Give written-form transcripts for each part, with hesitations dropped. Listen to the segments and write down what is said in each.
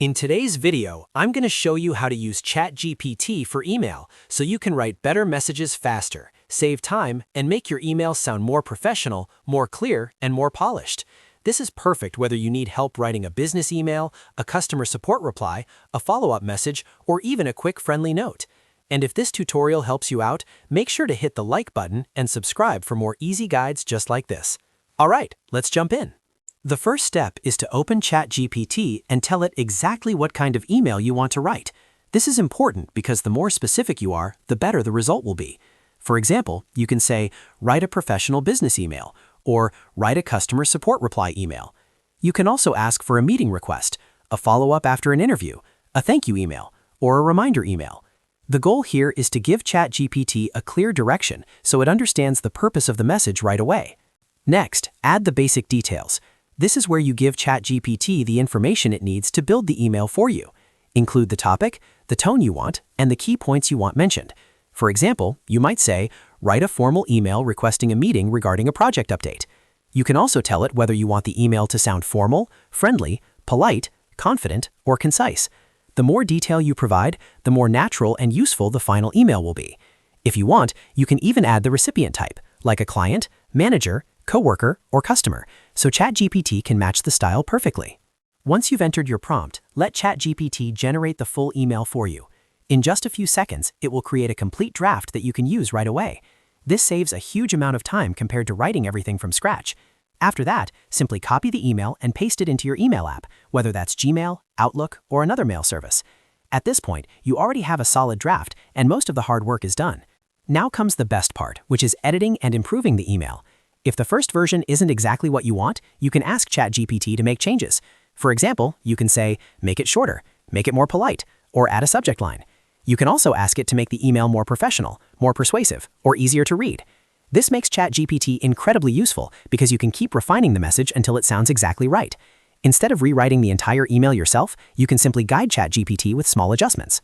In today's video, I'm going to show you how to use ChatGPT for email so you can write better messages faster, save time, and make your emails sound more professional, more clear, and more polished. This is perfect whether you need help writing a business email, a customer support reply, a follow-up message, or even a quick friendly note. And if this tutorial helps you out, make sure to hit the like button and subscribe for more easy guides just like this. All right, let's jump in. The first step is to open ChatGPT and tell it exactly what kind of email you want to write. This is important because the more specific you are, the better the result will be. For example, you can say, write a professional business email, or write a customer support reply email. You can also ask for a meeting request, a follow-up after an interview, a thank you email, or a reminder email. The goal here is to give ChatGPT a clear direction so it understands the purpose of the message right away. Next, add the basic details. This is where you give ChatGPT the information it needs to build the email for you. Include the topic, the tone you want, and the key points you want mentioned. For example, you might say, write a formal email requesting a meeting regarding a project update. You can also tell it whether you want the email to sound formal, friendly, polite, confident, or concise. The more detail you provide, the more natural and useful the final email will be. If you want, you can even add the recipient type, like a client, manager, coworker, or customer, so ChatGPT can match the style perfectly. Once you've entered your prompt, let ChatGPT generate the full email for you. In just a few seconds, it will create a complete draft that you can use right away. This saves a huge amount of time compared to writing everything from scratch. After that, simply copy the email and paste it into your email app, whether that's Gmail, Outlook, or another mail service. At this point, you already have a solid draft, and most of the hard work is done. Now comes the best part, which is editing and improving the email. If the first version isn't exactly what you want, you can ask ChatGPT to make changes. For example, you can say, make it shorter, make it more polite, or add a subject line. You can also ask it to make the email more professional, more persuasive, or easier to read. This makes ChatGPT incredibly useful because you can keep refining the message until it sounds exactly right. Instead of rewriting the entire email yourself, you can simply guide ChatGPT with small adjustments.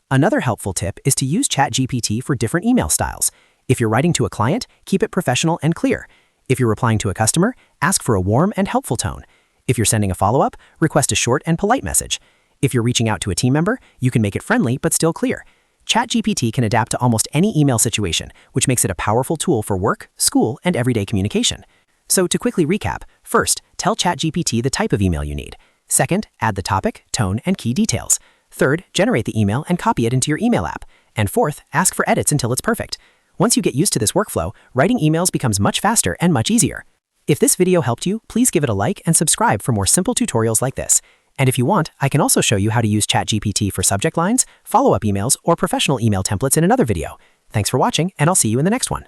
Another helpful tip is to use ChatGPT for different email styles. If you're writing to a client, keep it professional and clear. If you're replying to a customer, ask for a warm and helpful tone. If you're sending a follow-up, request a short and polite message. If you're reaching out to a team member, you can make it friendly but still clear. ChatGPT can adapt to almost any email situation, which makes it a powerful tool for work, school, and everyday communication. So to quickly recap, first, tell ChatGPT the type of email you need. Second, add the topic, tone, and key details. Third, generate the email and copy it into your email app. And fourth, ask for edits until it's perfect. Once you get used to this workflow, writing emails becomes much faster and much easier. If this video helped you, please give it a like and subscribe for more simple tutorials like this. And if you want, I can also show you how to use ChatGPT for subject lines, follow-up emails, or professional email templates in another video. Thanks for watching, and I'll see you in the next one.